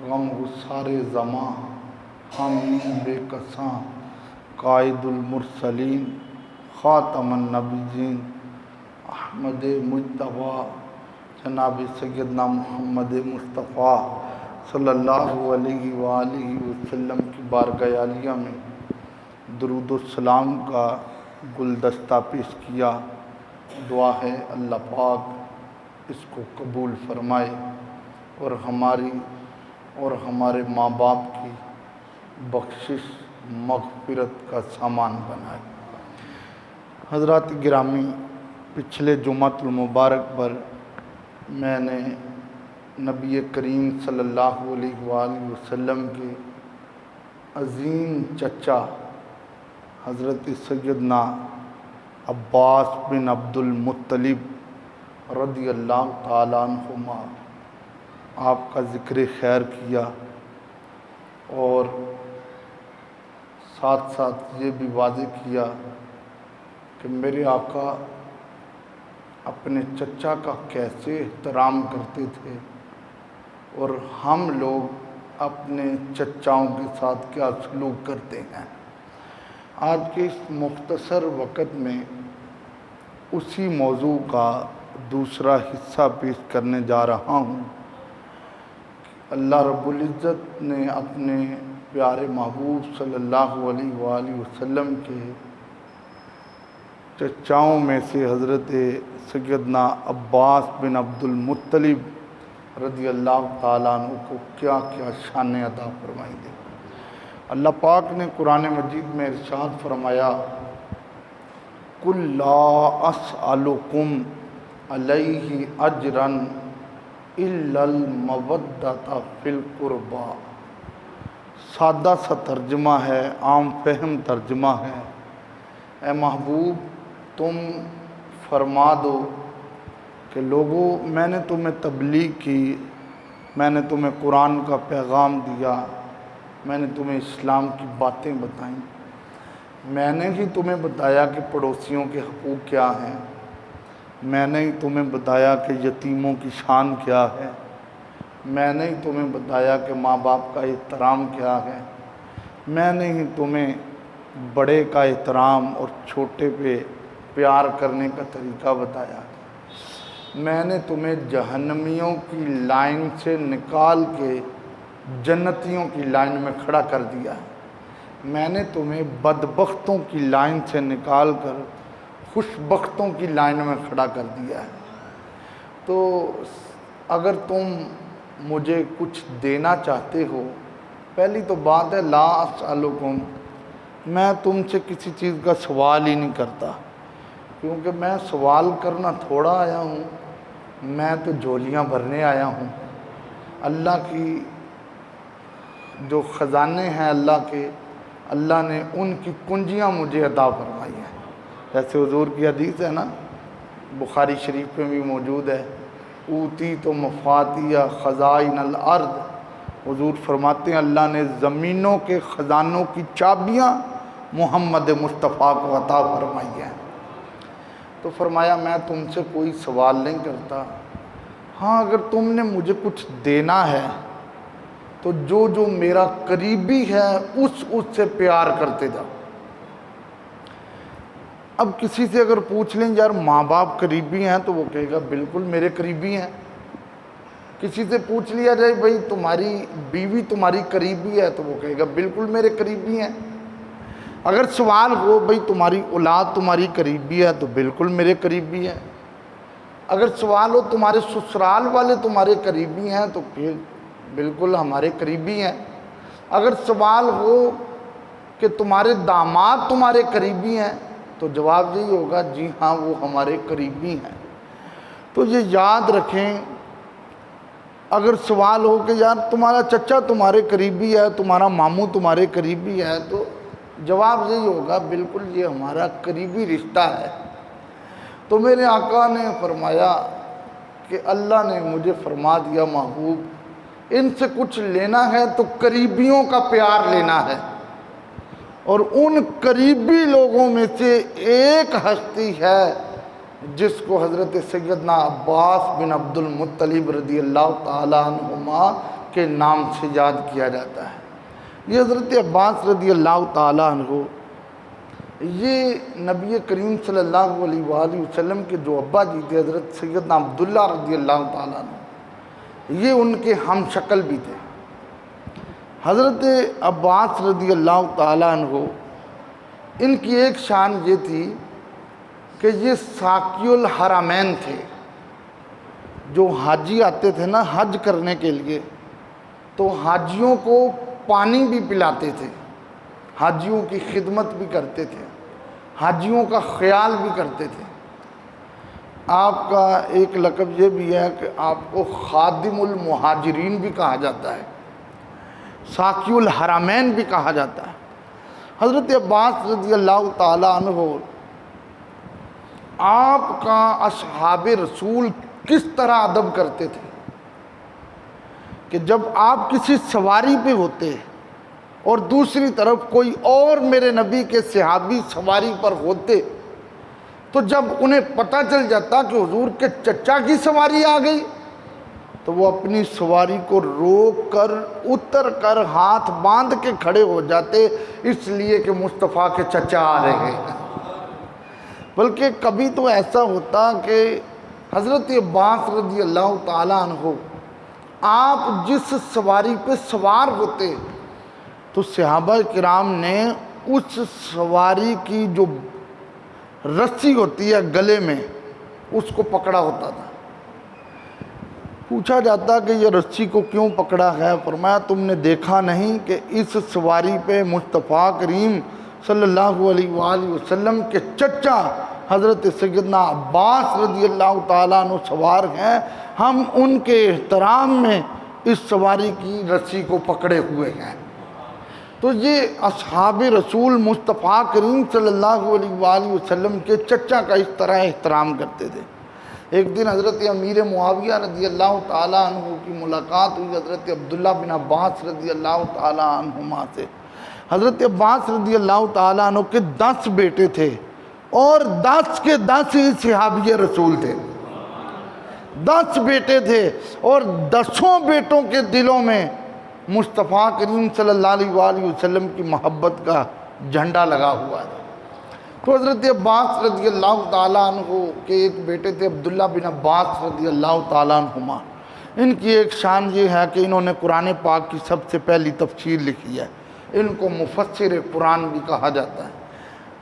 غم گسار زماں حامی بے کساں قائد المرسلین خاتم النبیین احمد مجتبیٰ جناب سیدنا محمد مصطفیٰ صلی اللہ علیہ وآلہ وسلم کی بارگاہ عالیہ میں درود و سلام کا گلدستہ پیش کیا۔ دعا ہے اللہ پاک اس کو قبول فرمائے اور ہماری اور ہمارے ماں باپ کی بخشش مغفرت کا سامان بنائے۔ حضرات گرامی، پچھلے جمعۃ المبارک پر میں نے نبی کریم صلی اللہ علیہ وآلہ وسلم کے عظیم چچا حضرت سیدنا عباس بن عبد المطلب رضی اللہ تعالیٰ عنہما آپ کا ذکر خیر کیا، اور ساتھ ساتھ یہ بھی واضح کیا کہ میرے آقا اپنے چچا کا کیسے احترام کرتے تھے اور ہم لوگ اپنے چچاؤں کے ساتھ کیا سلوک کرتے ہیں۔ آج کے اس مختصر وقت میں اسی موضوع کا دوسرا حصہ پیش کرنے جا رہا ہوں۔ اللہ رب العزت نے اپنے پیارے محبوب صلی اللہ علیہ وآلہ وسلم کے چچاؤں میں سے حضرت سیدنا عباس بن عبد المطلب رضی اللہ تعالیٰ عنہ کو کیا کیا شان عطا فرمائی دے۔ اللہ پاک نے قرآن مجید میں ارشاد فرمایا، قُلْ لَا أَسْأَلُكُمْ عَلَيْهِ أَجْرًا إِلَّا الْمَوَدَّةَ فِي الْقُرْبَى۔ سادہ سا ترجمہ ہے، عام فہم ترجمہ ہے، اے محبوب تم فرما دو کہ لوگوں، میں نے تمہیں تبلیغ کی، میں نے تمہیں قرآن کا پیغام دیا، میں نے تمہیں اسلام کی باتیں بتائیں، میں نے ہی تمہیں بتایا کہ پڑوسیوں کے حقوق کیا ہیں، میں نے ہی تمہیں بتایا کہ یتیموں کی شان کیا ہے، میں نے ہی تمہیں بتایا کہ ماں باپ کا احترام کیا ہے، میں نے ہی تمہیں بڑے کا احترام اور چھوٹے پہ پیار کرنے کا طریقہ بتایا، میں نے تمہیں جہنمیوں کی لائن سے نکال کے جنتیوں کی لائن میں کھڑا کر دیا، میں نے تمہیں بدبختوں کی لائن سے نکال کر خوش بختوں کی لائن میں کھڑا کر دیا ہے۔ تو اگر تم مجھے کچھ دینا چاہتے ہو، پہلی تو بات ہے لا اسألکم، میں تم سے کسی چیز کا سوال ہی نہیں کرتا، کیونکہ میں سوال کرنا تھوڑا آیا ہوں، میں تو جھولیاں بھرنے آیا ہوں۔ اللہ کی جو خزانے ہیں اللہ کے، اللہ نے ان کی کنجیاں مجھے عطا فرمائی ہیں۔ جیسے حضور کی حدیث ہے نا، بخاری شریف میں بھی موجود ہے، اوتی تو مفاتیح خزائن الارض، حضور فرماتے ہیں اللہ نے زمینوں کے خزانوں کی چابیاں محمد مصطفیٰ کو عطا فرمائی ہیں۔ تو فرمایا میں تم سے کوئی سوال نہیں کرتا، ہاں اگر تم نے مجھے کچھ دینا ہے تو جو جو میرا قریبی ہے اس سے پیار کرتے جاؤ۔ اب کسی سے اگر پوچھ لیں یار ماں باپ قریبی ہیں تو وہ کہے گا بالکل میرے قریبی ہیں۔ کسی سے پوچھ لیا جائے بھائی تمہاری بیوی تمہاری قریبی ہے تو وہ کہے گا بالکل میرے قریبی ہیں۔ اگر سوال ہو بھئی تمہاری اولاد تمہاری قریبی ہے تو بالکل میرے قریبی ہے۔ اگر سوال ہو تمہارے سسرال والے تمہارے قریبی ہیں تو بالکل ہمارے قریبی ہیں۔ اگر سوال ہو کہ تمہارے داماد تمہارے قریبی ہیں تو جواب یہی ہوگا جی ہاں وہ ہمارے قریبی ہیں۔ تو یہ یاد رکھیں، اگر سوال ہو کہ یار تمہارا چچا تمہارے قریبی ہے، تمہارا ماموں تمہارے قریبی ہے، تو جواب یہی ہوگا بالکل یہ ہمارا قریبی رشتہ ہے۔ تو میرے آقا نے فرمایا کہ اللہ نے مجھے فرما دیا محبوب ان سے کچھ لینا ہے تو قریبیوں کا پیار لینا ہے، اور ان قریبی لوگوں میں سے ایک ہستی ہے جس کو حضرت سیدنا عباس بن عبد المطلب رضی اللہ تعالیٰ عنہما کے نام سے یاد کیا جاتا ہے۔ یہ حضرت عباس رضی اللہ تعالیٰ عنہ، یہ نبی کریم صلی اللہ علیہ وآلہ وسلم کے جو ابا جی تھے حضرت سیدنا عبداللہ رضی اللہ تعالیٰ عنہ، یہ ان کے ہم شکل بھی تھے۔ حضرت عباس رضی اللہ تعالیٰ عنہ، ان کی ایک شان یہ تھی کہ یہ ساقی الحرمین تھے۔ جو حاجی آتے تھے نا حج کرنے کے لیے، تو حاجیوں کو پانی بھی پلاتے تھے، حاجیوں کی خدمت بھی کرتے تھے، حاجیوں کا خیال بھی کرتے تھے۔ آپ کا ایک لقب یہ بھی ہے کہ آپ کو خادم المہاجرین بھی کہا جاتا ہے، ساقی الحرمین بھی کہا جاتا ہے۔ حضرت عباس رضی اللہ تعالیٰ عنہ، آپ کا اصحاب رسول کس طرح ادب کرتے تھے کہ جب آپ کسی سواری پہ ہوتے اور دوسری طرف کوئی اور میرے نبی کے صحابی سواری پر ہوتے، تو جب انہیں پتہ چل جاتا کہ حضور کے چچا کی سواری آ گئی، تو وہ اپنی سواری کو روک کر اتر کر ہاتھ باندھ کے کھڑے ہو جاتے، اس لیے کہ مصطفیٰ کے چچا آ رہے ہیں۔ بلکہ کبھی تو ایسا ہوتا کہ حضرت عباس رضی اللہ تعالیٰ عنہ، آپ جس سواری پہ سوار ہوتے تو صحابہ کرام نے اس سواری کی جو رسی ہوتی ہے گلے میں، اس کو پکڑا ہوتا تھا۔ پوچھا جاتا کہ یہ رسی کو کیوں پکڑا ہے؟ فرمایا تم نے دیکھا نہیں کہ اس سواری پہ مصطفیٰ کریم صلی اللہ علیہ وآلہ وسلم کے چچا حضرت سیدنا عباس رضی اللہ تعالیٰ عنہ سوار ہیں، ہم ان کے احترام میں اس سواری کی رسی کو پکڑے ہوئے ہیں۔ تو یہ اصحاب رسول مصطفیٰ کریم صلی اللہ علیہ وآلہ وسلم کے چچا کا اس طرح احترام کرتے تھے۔ ایک دن حضرت امیر معاویہ رضی اللہ تعالیٰ عنہ کی ملاقات ہوئی حضرت عبداللہ بن عباس رضی اللہ تعالیٰ عنہما سے۔ حضرت عباس رضی اللہ تعالیٰ عنہ کے 10 بیٹے تھے اور 10 کے 10 ہی صحابی رسول تھے۔ 10 بیٹے تھے اور 10 بیٹوں کے دلوں میں مصطفیٰ کریم صلی اللہ علیہ وآلہ وسلم کی محبت کا جھنڈا لگا ہوا ہے۔ تو حضرت عباس رضی اللہ تعالیٰ عنہ کے ایک بیٹے تھے عبداللہ بن عباس رضی اللہ تعالیٰ عنہما۔ ان کی ایک شان یہ ہے کہ انہوں نے قرآن پاک کی سب سے پہلی تفسیر لکھی ہے، ان کو مفسر قرآن بھی کہا جاتا ہے۔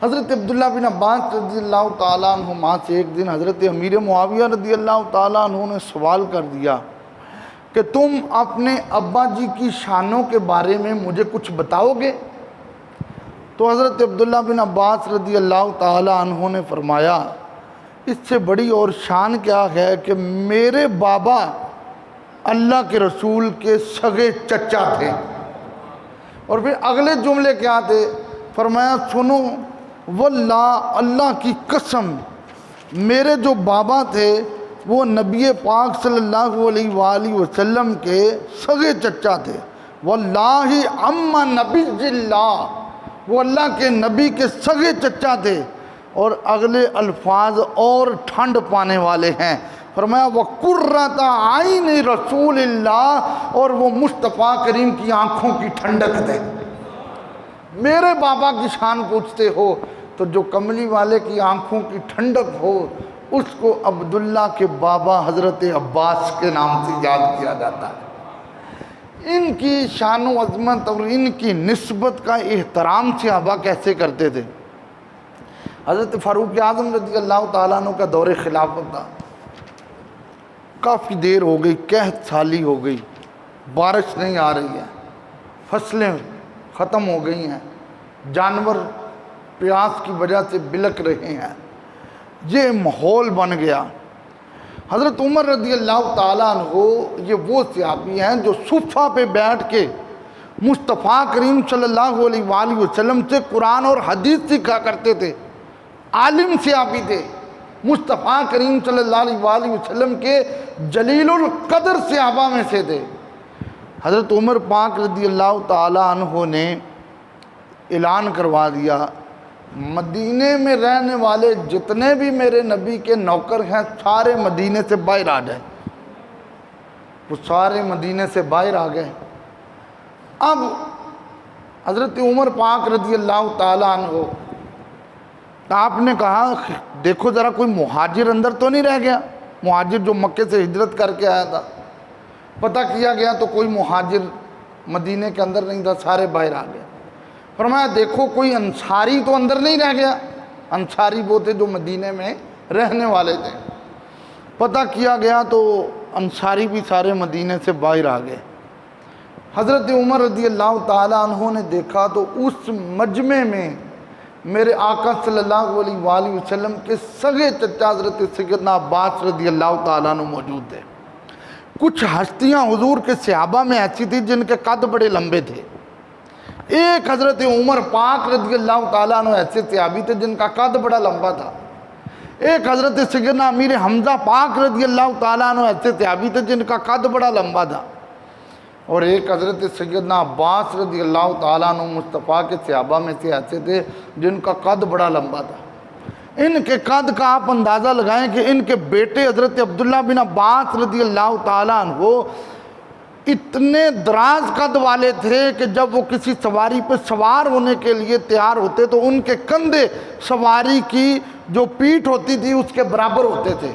حضرت عبداللہ بن عباس رضی اللہ تعالیٰ عنہما سے ایک دن حضرت امیر معاویہ رضی اللہ تعالیٰ عنہ نے سوال کر دیا کہ تم اپنے ابا جی کی شانوں کے بارے میں مجھے کچھ بتاؤ گے؟ تو حضرت عبداللہ بن عباس رضی اللہ تعالیٰ عنہ نے فرمایا اس سے بڑی اور شان کیا ہے کہ میرے بابا اللہ کے رسول کے سگے چچا تھے۔ اور پھر اگلے جملے کیا تھے؟ فرمایا سنو واللہ، اللہ کی قسم، میرے جو بابا تھے وہ نبی پاک صلی اللہ علیہ وآلہ وسلم کے سگے چچا تھے۔ واللہ اما نبی اللہ، وہ اللہ کے نبی کے سگے چچا تھے۔ اور اگلے الفاظ اور ٹھنڈ پانے والے ہیں، فرمایا وَقُرَّةَ عَيْنِ رسول اللہ، اور وہ مصطفیٰ کریم کی آنکھوں کی ٹھنڈک تھے۔ میرے بابا کی شان پوچھتے ہو تو جو کملی والے کی آنکھوں کی ٹھنڈک ہو اس کو عبداللہ کے بابا حضرت عباس کے نام سے یاد کیا جاتا ہے۔ ان کی شان و عظمت اور ان کی نسبت کا احترام صحابہ کیسے کرتے تھے؟ حضرت فاروق اعظم رضی اللہ تعالیٰ عنہ کا دور خلافت تھا، کافی دیر ہو گئی، قحط سالی ہو گئی، بارش نہیں آ رہی ہے، فصلیں ختم ہو گئی ہیں، جانور پیاس کی وجہ سے بلک رہے ہیں، یہ ماحول بن گیا۔ حضرت عمر رضی اللہ تعالیٰ عنہ یہ وہ صحابی ہیں جو صفہ پہ بیٹھ کے مصطفیٰ کریم صلی اللہ علیہ وآلہ وسلم سے قرآن اور حدیث سیکھا کرتے تھے، عالم صحابی تھے، مصطفیٰ کریم صلی اللہ علیہ وآلہ وسلم کے جلیل القدر صحابہ میں سے تھے۔ حضرت عمر پاک رضی اللہ تعالیٰ عنہ نے اعلان کروا دیا مدینے میں رہنے والے جتنے بھی میرے نبی کے نوکر ہیں سارے مدینے سے باہر آ جائیں۔ وہ سارے مدینے سے باہر آ گئے۔ اب حضرت عمر پاک رضی اللہ تعالیٰ عنہ، آپ نے کہا دیکھو ذرا کوئی مہاجر اندر تو نہیں رہ گیا، مہاجر جو مکے سے ہجرت کر کے آیا تھا۔ پتہ کیا گیا تو کوئی مہاجر مدینے کے اندر نہیں تھا، سارے باہر آ گئے۔ فرمایا دیکھو کوئی انصاری تو اندر نہیں رہ گیا، انصاری وہ تھے جو مدینے میں رہنے والے تھے۔ پتہ کیا گیا تو انصاری بھی سارے مدینے سے باہر آ گئے۔ حضرت عمر رضی اللہ تعالیٰ عنہ نے دیکھا تو اس مجمع میں میرے آقا صلی اللہ علیہ وآلہ وسلم کے سگے چچا حضرت سیدنا عباس رضی اللہ تعالیٰ عنہ موجود تھے۔ کچھ ہستیاں حضور کے صحابہ میں ایسی تھی جن کے قد بڑے لمبے تھے۔ ایک حضرت عمر پاک رضی اللہ تعالیٰ عنہ ایسے صحابی تھے جن کا قد بڑا لمبا تھا۔ ایک حضرت سیدنا امیر حمزہ پاک رضی اللہ تعالیٰ عنہ ایسے صحابی تھے جن کا قد بڑا لمبا تھا، اور ایک حضرت سیدنا عباس رضی اللہ تعالیٰ عنہ مصطفیٰ کے صحابہ میں سے ایسے تھے جن کا قد بڑا لمبا تھا۔ ان کے قد کا آپ اندازہ لگائیں کہ ان کے بیٹے حضرت عبداللہ بن عباس رضی اللہ تعالیٰ عنہ اتنے دراز قد والے تھے کہ جب وہ کسی سواری پہ سوار ہونے کے لیے تیار ہوتے تو ان کے کندھے سواری کی جو پیٹھ ہوتی تھی اس کے برابر ہوتے تھے۔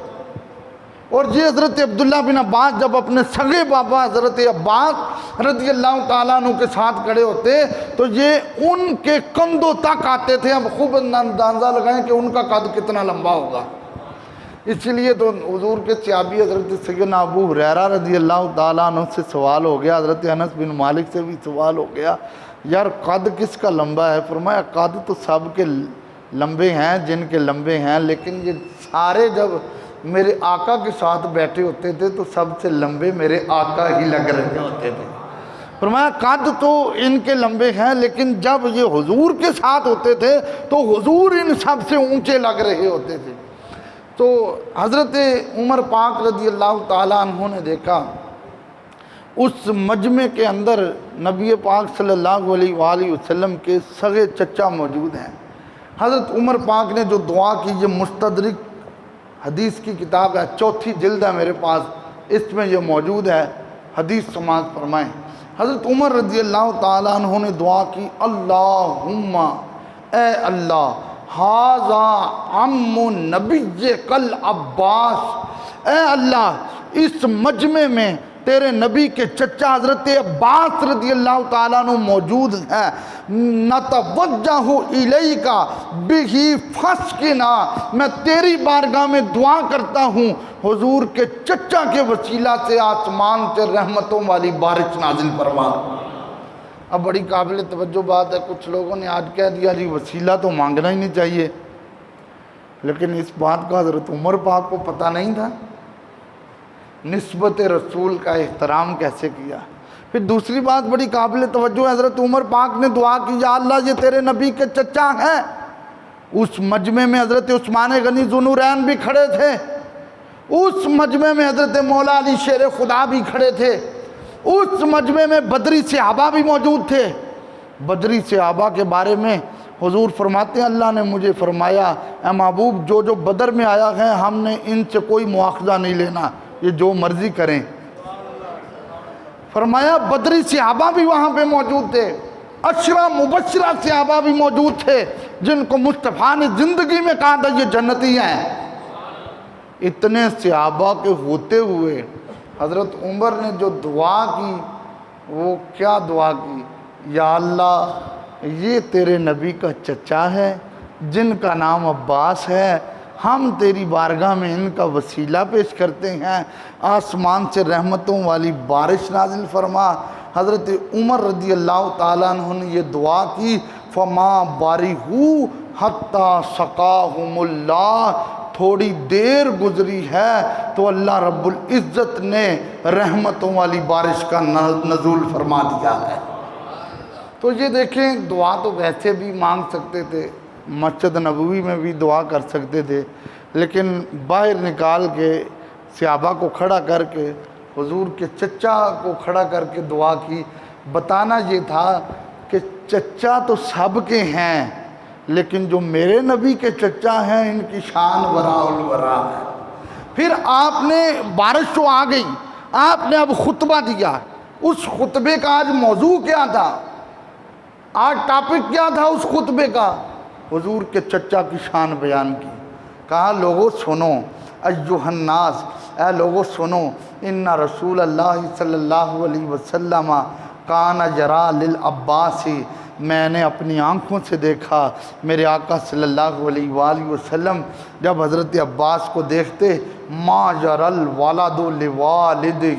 اور یہ حضرت عبداللہ بن عباس جب اپنے سگے بابا حضرت عباس رضی اللہ تعالیٰ عنہ کے ساتھ کھڑے ہوتے تو یہ ان کے کندھوں تک آتے تھے۔ اب خوب اندازہ لگائیں کہ ان کا قد کتنا لمبا ہوگا۔ اس لیے تو حضور کے صحابی حضرت سیدنا ابو ہریرہ رضی اللہ تعالیٰ عنہ سے سوال ہو گیا، حضرت انس بن مالک سے بھی سوال ہو گیا، یار قد کس کا لمبا ہے؟ فرمایا قد تو سب کے لمبے ہیں جن کے لمبے ہیں، لیکن یہ سارے جب میرے آقا کے ساتھ بیٹھے ہوتے تھے تو سب سے لمبے میرے آقا ہی لگ رہے ہوتے تھے۔ فرمایا قد تو ان کے لمبے ہیں لیکن جب یہ حضور کے ساتھ ہوتے تھے تو حضور ان سب سے اونچے لگ رہے ہوتے تھے۔ تو حضرت عمر پاک رضی اللہ تعالیٰ عنہ نے دیکھا اس مجمع کے اندر نبی پاک صلی اللہ علیہ وآلہ وسلم کے سگے چچا موجود ہیں۔ حضرت عمر پاک نے جو دعا کی، یہ مستدرک حدیث کی کتاب ہے، 4 جلد ہے میرے پاس، اس میں یہ موجود ہے، حدیث سماعت فرمائیں۔ حضرت عمر رضی اللہ تعالیٰ عنہ نے دعا کی، اللہم اے اللہ ھذا عم نبی کل عباس، اے اللہ اس مجمع میں تیرے نبی کے چچا حضرت عباس رضی اللہ تعالیٰ عنہ موجود ہیں، نتوجہ الیک بہ فاسقنا، میں تیری بارگاہ میں دعا کرتا ہوں حضور کے چچا کے وسیلہ سے آسمان سے رحمتوں والی بارش نازل فرما۔ اب بڑی قابل توجہ بات ہے، کچھ لوگوں نے آج کہہ دیا جی وسیلہ تو مانگنا ہی نہیں چاہیے، لیکن اس بات کا حضرت عمر پاک کو پتہ نہیں تھا، نسبت رسول کا احترام کیسے کیا۔ پھر دوسری بات بڑی قابل توجہ ہے، حضرت عمر پاک نے دعا کی یا اللہ یہ تیرے نبی کے چچا ہیں۔ اس مجمع میں حضرت عثمان غنی ذوالنورین بھی کھڑے تھے، اس مجمع میں حضرت مولا علی شیر خدا بھی کھڑے تھے، اس مجمع میں بدری صحابہ بھی موجود تھے۔ بدری صحابہ کے بارے میں حضور فرماتے ہیں اللہ نے مجھے فرمایا اے محبوب جو جو بدر میں آیا ہے ہم نے ان سے کوئی مواخذہ نہیں لینا، یہ جو مرضی کریں۔ فرمایا بدری صحابہ بھی وہاں پہ موجود تھے، عشرہ مبشرہ صحابہ بھی موجود تھے جن کو مصطفیٰ نے زندگی میں کہا تھا یہ جنتی ہیں۔ اتنے صحابہ کے ہوتے ہوئے حضرت عمر نے جو دعا کی وہ کیا دعا کی، یا اللہ یہ تیرے نبی کا چچا ہے جن کا نام عباس ہے، ہم تیری بارگاہ میں ان کا وسیلہ پیش کرتے ہیں، آسمان سے رحمتوں والی بارش نازل فرما۔ حضرت عمر رضی اللہ تعالیٰ عنہ نے یہ دعا کی، فما بارہو حتی سقاہم اللہ، تھوڑی دیر گزری ہے تو اللہ رب العزت نے رحمتوں والی بارش کا نزول فرما دیا ہے۔ تو یہ دیکھیں دعا تو ویسے بھی مانگ سکتے تھے، مسجد نبوی میں بھی دعا کر سکتے تھے، لیکن باہر نکال کے صحابہ کو کھڑا کر کے حضور کے چچا کو کھڑا کر کے دعا کی۔ بتانا یہ تھا کہ چچا تو سب کے ہیں لیکن جو میرے نبی کے چچا ہیں ان کی شان وراء الورا ہے۔ پھر آپ نے بارش تو آ گئی، آپ نے اب خطبہ دیا. اس خطبے کا آج موضوع کیا تھا؟ آج ٹاپک کیا تھا اس خطبے کا؟ حضور کے چچا کی شان بیان کی. کہا لوگوں سنو، ایھا الناس، اے لوگوں سنو، ان رسول اللہ صلی اللہ علیہ وسلم کان یری للعباس، میں نے اپنی آنکھوں سے دیکھا میرے آقا صلی اللہ علیہ وآلہ وسلم جب حضرت عباس کو دیکھتے، ما یری الولد لوالدہ،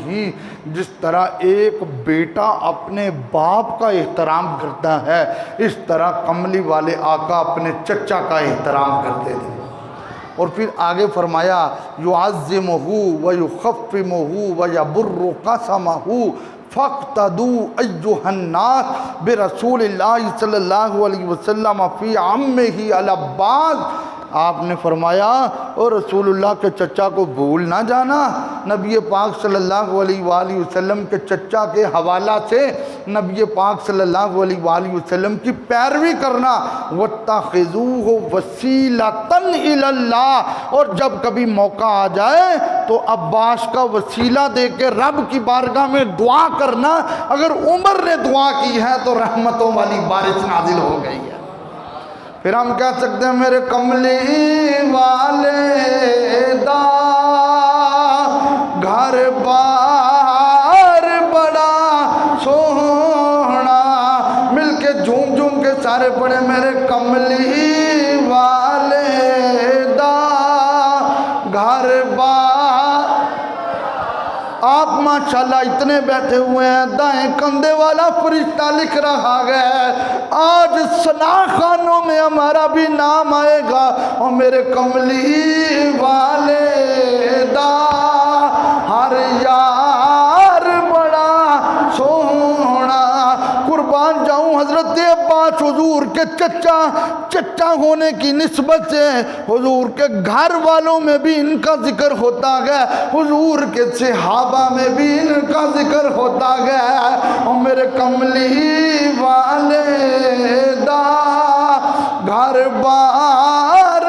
جس طرح ایک بیٹا اپنے باپ کا احترام کرتا ہے اس طرح کملی والے آقا اپنے چچا کا احترام کرتے تھے. اور پھر آگے فرمایا یعظمہ ویخفمہ ویبر قسمہ فاقتدوا ایھا الناس برسول اللہ صلی اللہ علیہ وسلم فی عمہ العباس. آپ نے فرمایا اور رسول اللہ کے چچا کو بھول نہ جانا. نبی پاک صلی اللہ علیہ وآلہ وسلم کے چچا کے حوالہ سے نبی پاک صلی اللہ علیہ وآلہ وسلم کی پیروی کرنا. واتخذوہ وسیلۃ الی اللہ، اور جب کبھی موقع آ جائے تو عباس کا وسیلہ دے کے رب کی بارگاہ میں دعا کرنا. اگر عمر نے دعا کی ہے تو رحمتوں والی بارش نازل ہو گئی ہے. پھر ہم کہہ سکتے ہیں میرے کملی والے دا گھر بار بڑا سوہنا، مل کے جھوم جھوم کے سارے پڑھے میرے کملی والے دا گھر بار. آپ ماشاءاللہ اتنے بیٹھے ہوئے ہیں، دائیں کندھے والا فرشتہ لکھ رہا ہے آج ثنا خانوں میں ہمارا بھی نام آئے گا. اور میرے کملی والے دا ہر یار بڑا سوہنا. قربان جاؤں حضرت عباس حضور کے چچا ہونے کی نسبت سے حضور کے گھر والوں میں بھی ان کا ذکر ہوتا گیا، حضور کے صحابہ میں بھی ان کا ذکر ہوتا گیا. اور میرے کملی والے دا گھر بار.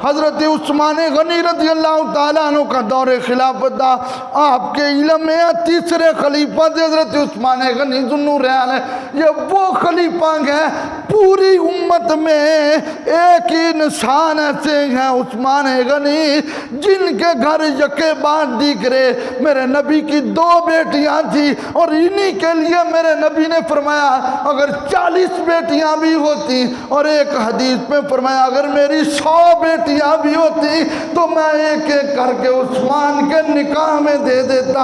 حضرت عثمان غنی رضی اللہ تعالیٰ عنہ کا دور خلافت تھا. آپ کے علم میں تیسرے خلیفہ تھے حضرت عثمان غنی ذو النورین. یہ وہ خلیفہ ہیں پوری امت میں ایک ہی انسان ایسے ہیں عثمان غنی جن کے گھر یکے بعد دیگرے میرے نبی کی 2 بیٹیاں تھیں. اور انہی کے لیے میرے نبی نے فرمایا اگر 40 بیٹیاں بھی ہوتی، اور ایک حدیث میں فرمایا اگر میری 100 بیٹیاں بھی ہوتی تو میں ایک ایک کر کے عثمان کے نکاح میں دے دیتا.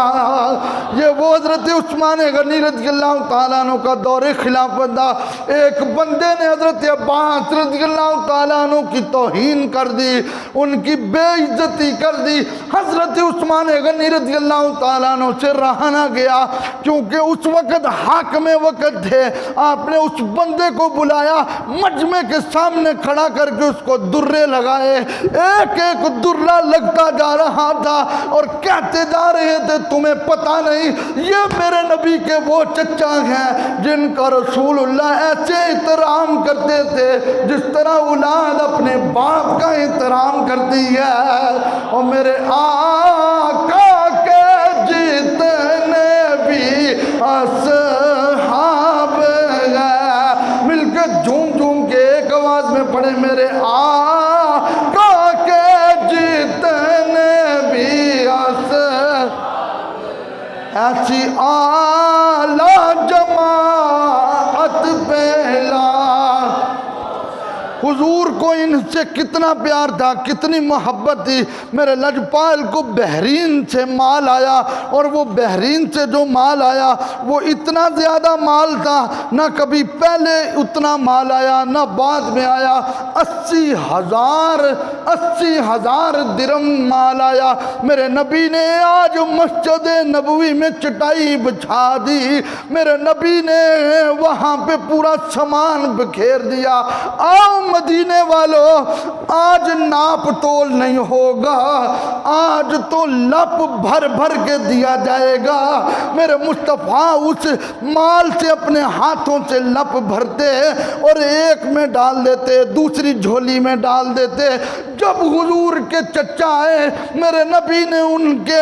یہ وہ حضرت عثمان غنی رضی اللہ تعالیٰ عنہ کا دور خلافت تھا. ایک بندے نے حضرت عباس رضی اللہ تعالیٰ عنہ کی توہین کر دی، ان کی بے عزتی کر دی. حضرت عثمان غنی رضی اللہ تعالیٰ عنہ سے رہا نہ گیا کیونکہ اس وقت حاکم وقت تھے. آپ نے اس بندے کو بلایا، مجمع کے سامنے کھڑا کر کے اس کو درے لگائے. ایک ایک درہ لگتا جا رہا تھا اور کہتے جا رہے تھے تمہیں پتہ نہیں یہ میرے نبی کے وہ چچا ہیں جن کا رسول اللہ ایسے احترام کرتے تھے جس طرح اولاد اپنے باپ کا احترام کرتی ہے. اور میرے آقا کے جتنے بھی اصحاب ہیں مل کے جھوم جھوم کے ایک آواز میں پڑھے میرے آقا کے جتنے بھی ایسی اعلیٰ جماعت پہلا. حضور کو ان سے کتنا پیار تھا، کتنی محبت تھی. میرے لجپال کو بحرین سے مال آیا، اور وہ بحرین سے جو مال آیا وہ اتنا زیادہ مال تھا، نہ کبھی پہلے اتنا مال آیا نہ بعد میں آیا. 80,000 درم مال آیا. میرے نبی نے آج مسجد نبوی میں چٹائی بچھا دی، میرے نبی نے وہاں پہ پورا سامان بکھیر دیا. آؤ مدینے والوں آج ناپ تول نہیں ہوگا، آج تو لپ بھر بھر کے دیا جائے گا۔ میرے مصطفیٰ اس مال سے اپنے ہاتھوں سے لپ بھرتے اور ایک میں ڈال دیتے، دوسری جھولی میں ڈال دیتے۔ جب حضور کے چچا آئے، میرے نبی نے ان کے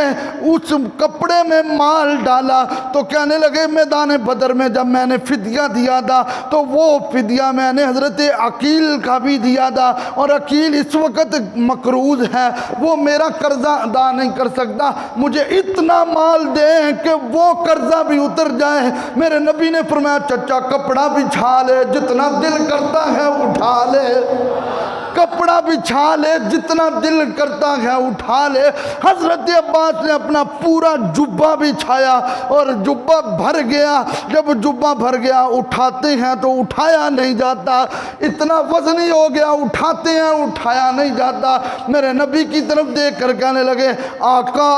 اس کپڑے میں مال ڈالا تو کہنے لگے میدان بدر میں جب میں نے فدیہ دیا تھا تو وہ فدیہ میں نے حضرت عقیل کا بھی دیا تھا، اور عقیل اس وقت مقروض ہے، وہ میرا قرضہ ادا نہیں کر سکتا، مجھے اتنا مال دیں کہ وہ قرضہ بھی اتر جائے۔ میرے نبی نے فرمایا چچا کپڑا بچھا لے، جتنا دل کرتا ہے اٹھا لے، کپڑا بچھا لے، جتنا دل کرتا ہے اٹھا لے۔ حضرت عباس نے اپنا پورا جبہ بچھایا اور جبہ بھر گیا۔ جب جبہ بھر گیا اٹھاتے ہیں تو اٹھایا نہیں جاتا، اتنا وزنی ہو گیا، اٹھاتے ہیں اٹھایا نہیں جاتا۔ میرے نبی کی طرف دیکھ کر کہنے لگے آقا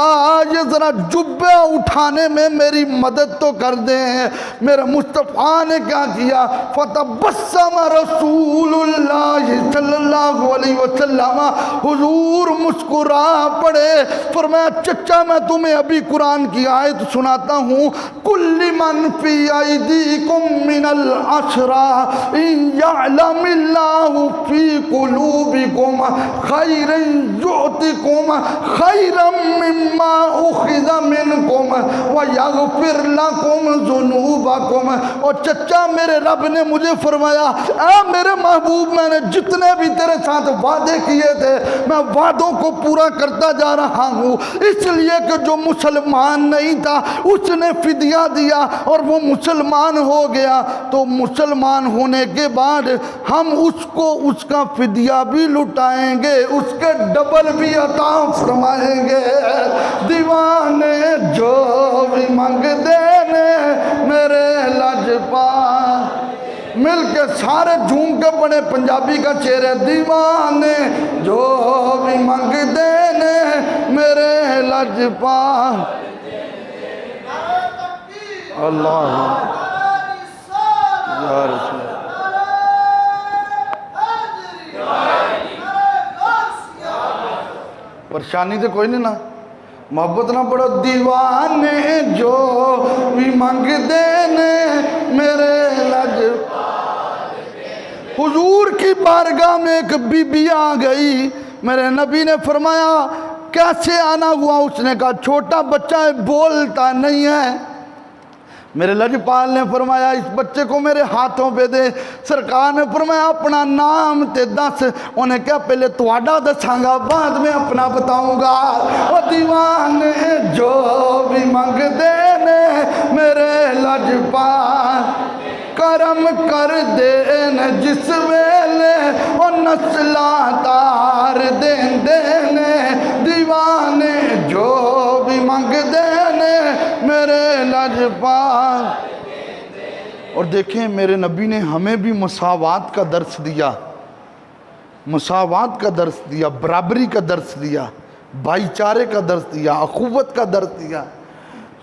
یہ ذرا جبہ اٹھانے میں میری مدد تو کر دیں۔ میرے مصطفیٰ نے کیا کیا، فتبسم رسول اللہ صلی اللہ علیہ وسلم، حضور مسکرا پڑے، فرمایا چچا میں تمہیں ابھی قرآن کی آیت سناتا ہوں، کل من فی ایدیکم من العشرہ ان یعلم اللہ فی قلوبکم خیرا یعطکم خیرا مما اخذ منکم ویغفر لکم ذنوبکم۔ اور چچا میرے رب نے مجھے فرمایا اے میرے محبوب میں نے جتنے بھی تیرے ساتھ وعدے کیے تھے میں وعدوں کو پورا کرتا جا رہا ہوں، اس لیے کہ جو مسلمان نہیں تھا اس نے فدیہ دیا اور وہ مسلمان ہو گیا، تو مسلمان ہونے کے بعد ہم اس کو اس کا فدیہ بھی لٹائیں گے، اس کے ڈبل بھی عطا فرمائیں گے۔ دیوانے جو بھی منگ دینے میرے لجپال، مل کے سارے جھوم کے پڑے پنجابی کا چہرے، دیوانے جو بھی منگ دینے میرے لجپال۔ اللہ یا رسول پریشانی تو کوئی نہیں نا، محبت نہ پڑھو، دیوانے جو بھی منگ دینے میرے لجپال۔ حضور کی بارگاہ میں ایک بی بی آ گئی، میرے نبی نے فرمایا کیسے آنا ہوا؟ اس نے کہا چھوٹا بچہ ہے بولتا نہیں ہے۔ میرے لجپال نے فرمایا اس بچے کو میرے ہاتھوں پہ دے۔ سرکار نے فرمایا اپنا نام تے دس، انہیں کہا پہلے تواڈا دساں گا بعد میں اپنا بتاؤں گا۔ او دیوانے جو بھی منگ دینے میرے لجپال، کرم کر دین جس ویلے اور نسلہ تار دین دینے، دیوانے جو بھی منگ دینے میرے لجپال۔ اور دیکھیں میرے نبی نے ہمیں بھی مساوات کا درس دیا، مساوات کا درس دیا، برابری کا درس دیا، بھائی چارے کا درس دیا، اخوت کا درس دیا۔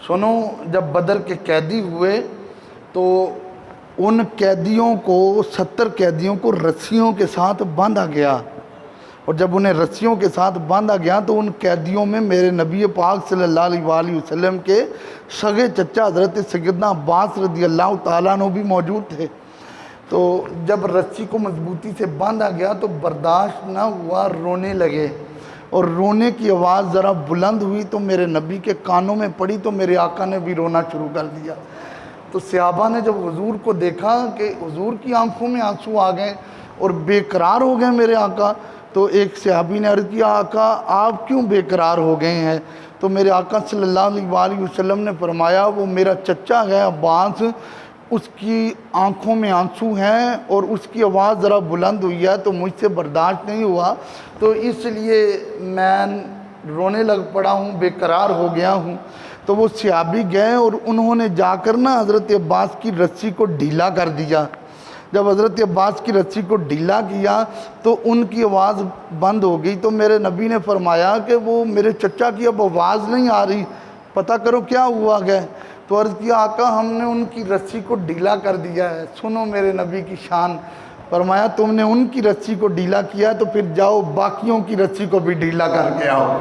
سنو جب بدر کے قیدی ہوئے تو ان قیدیوں کو 70 قیدیوں کو رسیوں کے ساتھ باندھا گیا، اور جب انہیں رسیوں کے ساتھ باندھا گیا تو ان قیدیوں میں میرے نبی پاک صلی اللہ علیہ وآلہ وسلم کے سگے چچا حضرت سیدنا عباس رضی اللہ تعالیٰ عنہ بھی موجود تھے۔ تو جب رسی کو مضبوطی سے باندھا گیا تو برداشت نہ ہوا، رونے لگے، اور رونے کی آواز ذرا بلند ہوئی تو میرے نبی کے کانوں میں پڑی تو میرے آقا نے بھی رونا شروع کر دیا۔ تو صحابہ نے جب حضور کو دیکھا کہ حضور کی آنکھوں میں آنسو آ گئے اور بے قرار ہو گئے میرے آقا، تو ایک صحابی نے عرض کیا آقا آپ کیوں بے قرار ہو گئے ہیں؟ تو میرے آقا صلی اللہ علیہ وآلہ وسلم نے فرمایا وہ میرا چچا ہے عباس، اس کی آنکھوں میں آنسو ہیں اور اس کی آواز ذرا بلند ہوئی ہے تو مجھ سے برداشت نہیں ہوا، تو اس لیے میں رونے لگ پڑا ہوں، بے قرار ہو گیا ہوں۔ تو وہ صحابی گئے اور انہوں نے جا کر نا حضرت عباس کی رسی کو ڈھیلا کر دیا۔ جب حضرت عباس کی رسی کو ڈھیلا کیا تو ان کی آواز بند ہو گئی، تو میرے نبی نے فرمایا کہ وہ میرے چچا کی اب آواز نہیں آ رہی، پتہ کرو کیا ہوا گئے؟ تو عرض کیا آقا ہم نے ان کی رسی کو ڈھیلا کر دیا ہے۔ سنو میرے نبی کی شان، فرمایا تم نے ان کی رسی کو ڈھیلا کیا تو پھر جاؤ باقیوں کی رسی کو بھی ڈھیلا کر کے آؤ،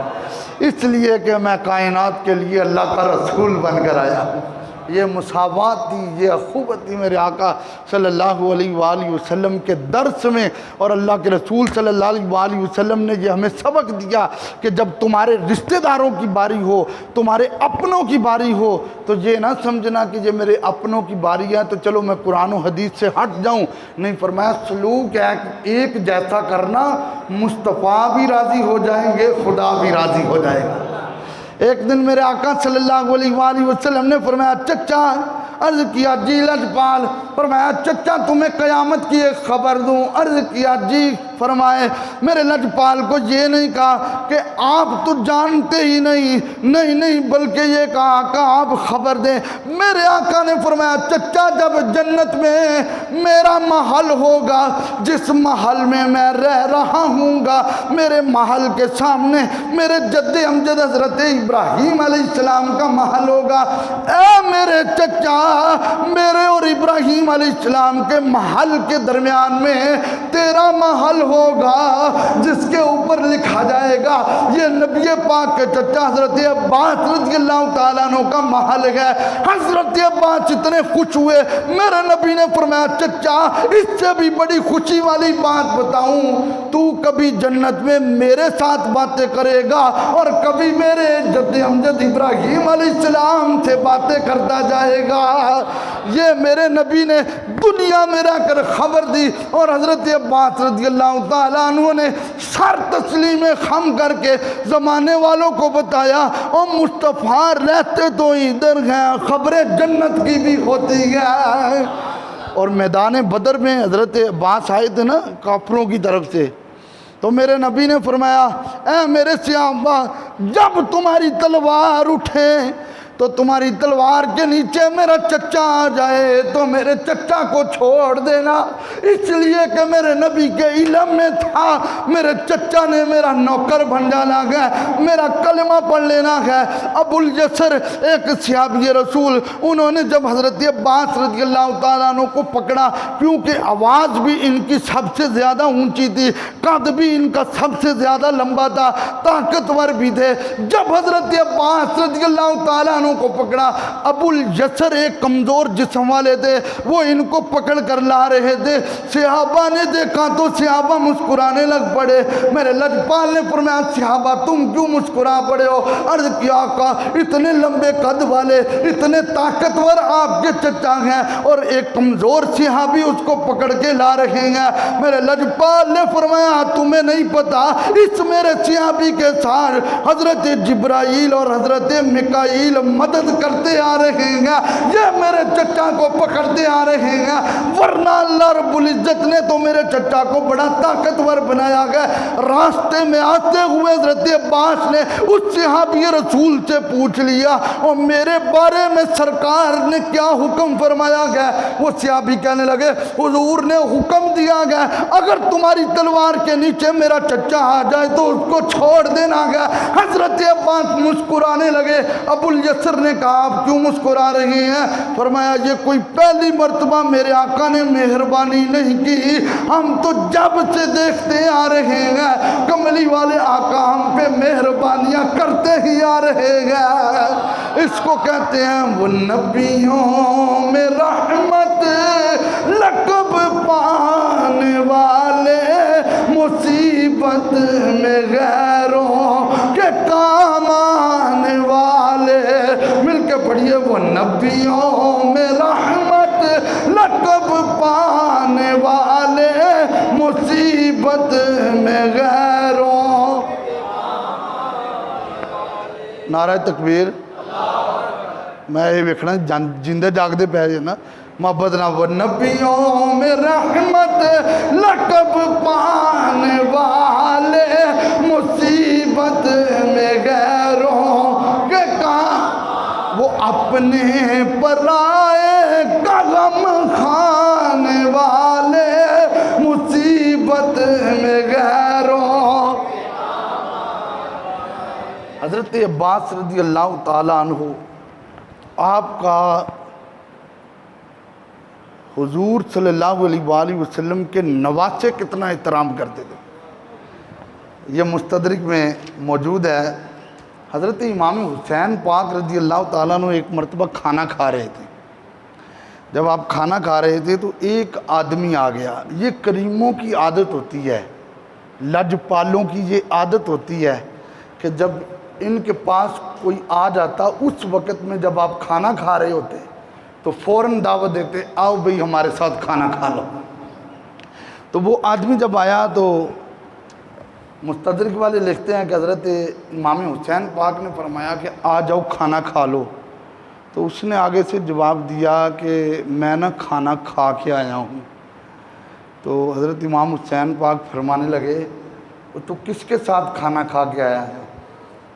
اس لیے کہ میں کائنات کے لیے اللہ کا رسول بن کر آیا ہوں۔ یہ مساوات تھی، یہ اخوت تھی میرے آقا صلی اللہ علیہ وآلہ وسلم کے درس میں، اور اللہ کے رسول صلی اللہ علیہ وآلہ وسلم نے یہ ہمیں سبق دیا کہ جب تمہارے رشتہ داروں کی باری ہو، تمہارے اپنوں کی باری ہو، تو یہ نہ سمجھنا کہ یہ میرے اپنوں کی باری ہے تو چلو میں قرآن و حدیث سے ہٹ جاؤں، نہیں، فرمایا سلوک ایک جیسا کرنا، مصطفیٰ بھی راضی ہو جائیں گے، خدا بھی راضی ہو جائے گا۔ ایک دن میرے آقا صلی اللہ علیہ وآلہ وسلم نے فرمایا چچا، عرض کیا جی لجپال، فرمایا چچا تمہیں قیامت کی ایک خبر دوں، عرض کیا جی، فرمائے میرے لجپال کو یہ نہیں کہا کہ آپ تو جانتے ہی نہیں بلکہ یہ کہا کہ آپ خبر دیں۔ میرے آقا نے فرمایا چچا جب جنت میں میرا محل ہوگا، جس محل میں میں رہ رہا ہوں گا، میرے محل کے سامنے میرے جد امجد حضرت ابراہیم علیہ السلام کا محل ہوگا، اے میرے چچا میرے اور ابراہیم علیہ السلام کے محل کے درمیان میں تیرا محل ہوگا، جس کے اوپر لکھا جائے گا یہ نبی پاک کے چچا حضرت عباس رضی اللہ تعالیٰ عنہ کا محل ہے۔ حضرت عباس اتنے خوش ہوئے، میرے نبی نے فرمایا چچا اس سے بھی بڑی خوشی والی بات بتاؤں، تو کبھی جنت میں میرے ساتھ باتیں کرے گا اور کبھی میرے جد امجد ابراہیم علیہ السلام سے باتیں کرتا جائے گا۔ یہ میرے نبی نے دنیا میں رہ کر خبر دی، اور حضرت عباس رضی اللہ تعالیٰ عنہ نے سر تسلیم خم کر کے زمانے والوں کو بتایا، اور مصطفیٰ رہتے تو ادھر ہیں، خبریں جنت کی بھی ہوتی ہے۔ اور میدان بدر میں حضرت عباس آئے تھے نا کافروں کی طرف سے، تو میرے نبی نے فرمایا اے میرے صحابہ جب تمہاری تلوار اٹھے تو تمہاری تلوار کے نیچے میرا چچا آ جائے تو میرے چچا کو چھوڑ دینا، اس لیے کہ میرے نبی کے علم میں تھا میرے چچا نے میرا نوکر بن جانا ہے، میرا کلمہ پڑھ لینا ہے۔ ابو الیسر ایک صحابی رسول، انہوں نے جب حضرت عباس رضی اللہ تعالیٰ عنہ کو پکڑا، کیونکہ آواز بھی ان کی سب سے زیادہ اونچی تھی، قد بھی ان کا سب سے زیادہ لمبا تھا، طاقتور بھی تھے، جب حضرت عباس رضی اللہ تعالیٰ کو پکڑا، ابو الیسر ایک کمزور جسم والے تھے، وہ ان کو پکڑ کر لا رہے تھے، صحابہ نے دیکھا تو صحابہ مسکرانے لگ پڑے۔ میرے لجپال نے فرمایا صحابہ تم کیوں مسکرا پڑے ہو؟ عرض کیا آقا اتنے لمبے قد والے اتنے طاقتور آپ کے چچا ہیں اور ایک کمزور صحابی اس کو پکڑ کے لا رہے ہیں۔ میرے لجپال نے فرمایا تمہیں نہیں پتا اس میرے صحابی کے ساتھ حضرت جبرائیل اور حضرت میکائیل مدد کرتے آ رہے ہیں، یہ میرے چچا کو پکڑتے آ رہے ہیں، ورنہ اللہ رب العزت نے تو میرے چچا کو بڑا طاقتور بنایا گیا۔ راستے میں آتے ہوئے حضرت عباس نے اس صحابی رسول سے پوچھ لیا اور میرے بارے میں سرکار نے کیا حکم فرمایا گیا؟ وہ صحابی کہنے لگے حضور نے حکم دیا گیا اگر تمہاری تلوار کے نیچے میرا چچا آ جائے تو اس کو چھوڑ دینا گیا۔ حضرت عباس مسکرانے لگے۔ ابو الیسر نے کہا آپ کیوں مسکرا رہے ہیں؟ فرمایا یہ کوئی پہلی مرتبہ میرے آقا نے مہربانی نہیں کی، ہم تو جب سے دیکھتے آ رہے ہیں کملی والے آقا ہم پہ مہربانیاں کرتے ہی آ رہے ہیں۔ اس کو کہتے ہیں وہ نبیوں میں رحمت لقب پانے والے، مصیبت میں غیروں کے کام آنے والے۔ مل کے پڑھیے وہ نبیوں میں رحمت لقب پانے والے، مصیبت میں غیروں۔ نعرہ تکبیر۔ میں یہ ویکھنا جندے جاگدے پہ جے نا محبت نہ وہ نبیوں میں رحمت لقب پانے والے، مصیبت میں غیروں کے کام، وہ اپنے پرائے کا غم کھانے والے، مصیبت میں غیروں۔ حضرت عباس رضی اللہ تعالیٰ عنہ آپ کا حضور صلی اللہ علیہ وآلہ وسلم کے نواسے کتنا احترام کرتے تھے۔ یہ مستدرک میں موجود ہے۔ حضرت امام حسین پاک رضی اللہ تعالیٰ عنہ ایک مرتبہ کھانا کھا رہے تھے۔ جب آپ کھانا کھا رہے تھے تو ایک آدمی آ گیا۔ یہ کریموں کی عادت ہوتی ہے، لجپالوں کی یہ عادت ہوتی ہے کہ جب ان کے پاس کوئی آ جاتا اس وقت میں جب آپ کھانا کھا رہے ہوتے تو فوراً دعوت دیتے، آؤ بھئی ہمارے ساتھ کھانا کھا لو۔ تو وہ آدمی جب آیا تو مستدرک والے لکھتے ہیں کہ حضرت امام حسین پاک نے فرمایا کہ آ جاؤ کھانا کھا لو۔ تو اس نے آگے سے جواب دیا کہ میں نہ کھانا کھا کے آیا ہوں۔ تو حضرت امام حسین پاک فرمانے لگے تو کس کے ساتھ کھانا کھا کے آیا ہے؟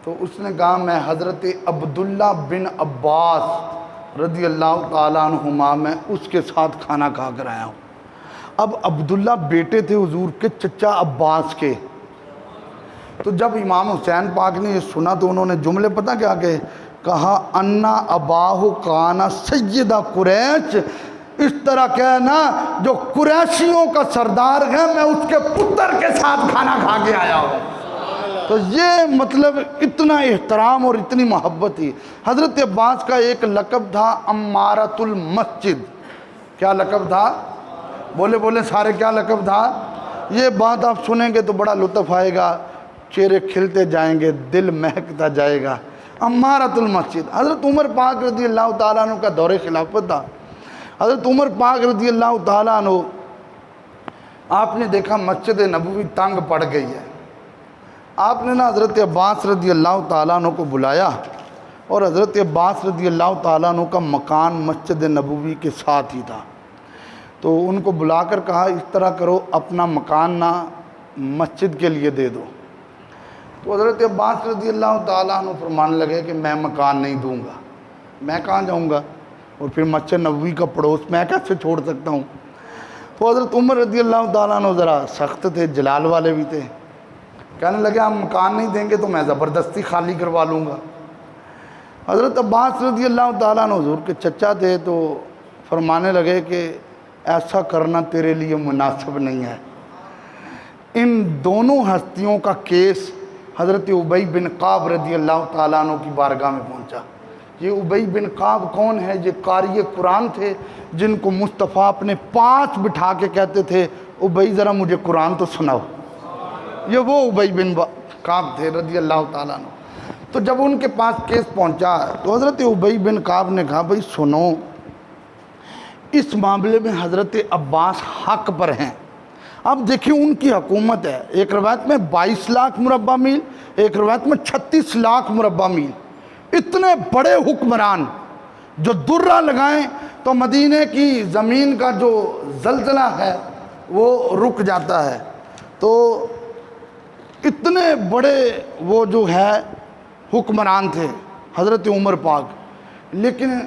تو اس نے کہا میں حضرت عبداللہ بن عباس رضی اللہ تعالیٰ عنہما میں اس کے ساتھ کھانا کھا کر آیا ہوں۔ اب عبداللہ بیٹے تھے حضور کے چچا عباس کے۔ تو جب امام حسین پاک نے یہ سنا تو انہوں نے جملے پتہ کیا کہا انا اباہ کانا سیدہ قریش، اس طرح کہنا جو قریشیوں کا سردار ہے میں اس کے پتر کے ساتھ کھانا کھا کے آیا ہوں۔ تو یہ مطلب اتنا احترام اور اتنی محبت تھی۔ حضرت عباس کا ایک لقب تھا امارۃ المسجد۔ کیا لقب تھا؟ بولے بولے سارے، کیا لقب تھا؟ یہ بات آپ سنیں گے تو بڑا لطف آئے گا، چہرے کھلتے جائیں گے، دل مہکتا جائے گا۔ امارۃ المسجد۔ حضرت عمر پاک رضی اللہ تعالیٰ عنہ کا دور خلافت تھا۔ حضرت عمر پاک رضی اللہ تعالیٰ عنہ، آپ نے دیکھا مسجد نبوی تنگ پڑ گئی ہے، آپ نے نا حضرت عباس رضی اللہ تعالیٰ عنہ کو بلایا، اور حضرت عباس رضی اللہ تعالیٰ عنہ کا مکان مسجد نبوی کے ساتھ ہی تھا۔ تو ان کو بلا کر کہا اس طرح کرو اپنا مکان نہ مسجد کے لیے دے دو۔ تو حضرت عباس رضی اللہ تعالیٰ عنہ فرمانے لگے کہ میں مکان نہیں دوں گا، میں کہاں جاؤں گا، اور پھر مسجد نبوی کا پڑوس میں کیسے چھوڑ سکتا ہوں۔ تو حضرت عمر رضی اللہ تعالیٰ عنہ ذرا سخت تھے، جلال والے بھی تھے، کہنے لگے ہم مکان نہیں دیں گے تو میں زبردستی خالی کروا لوں گا۔ حضرت عباس رضی اللہ تعالیٰ عنہ حضور کے چچا تھے تو فرمانے لگے کہ ایسا کرنا تیرے لیے مناسب نہیں ہے۔ ان دونوں ہستیوں کا کیس حضرت ابی بن کعب رضی اللہ تعالیٰ عنہ کی بارگاہ میں پہنچا۔ یہ ابی بن کعب کون ہے؟ یہ قاری قرآن تھے جن کو مصطفیٰ اپنے پاس بٹھا کے کہتے تھے ابی ذرا مجھے قرآن تو سناؤ۔ یہ وہ ابی بن کعب تھے رضی اللہ تعالیٰ عنہ۔ تو جب ان کے پاس کیس پہنچا تو حضرت ابی بن کعب نے کہا بھائی سنو، اس معاملے میں حضرت عباس حق پر ہیں۔ اب دیکھیں ان کی حکومت ہے، ایک روایت میں 22 لاکھ مربع میل، ایک روایت میں 36 لاکھ مربع میل، اتنے بڑے حکمران جو درہ لگائیں تو مدینے کی زمین کا جو زلزلہ ہے وہ رک جاتا ہے۔ تو اتنے بڑے وہ جو ہے حکمران تھے حضرت عمر پاک۔ لیکن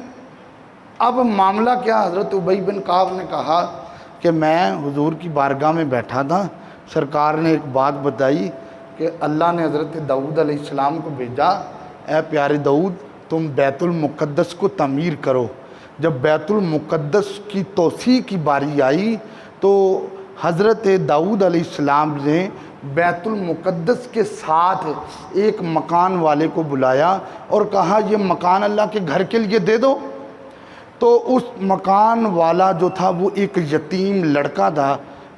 اب معاملہ کیا، حضرت ابی بن کعب نے کہا کہ میں حضور کی بارگاہ میں بیٹھا تھا، سرکار نے ایک بات بتائی کہ اللہ نے حضرت داؤد علیہ السلام کو بھیجا، اے پیارے داؤد تم بیت المقدس کو تعمیر کرو۔ جب بیت المقدس کی توسیع کی باری آئی تو حضرت داؤد علیہ السلام نے بیت المقدس کے ساتھ ایک مکان والے کو بلایا اور کہا یہ مکان اللہ کے گھر کے لیے دے دو۔ تو اس مکان والا جو تھا وہ ایک یتیم لڑکا تھا،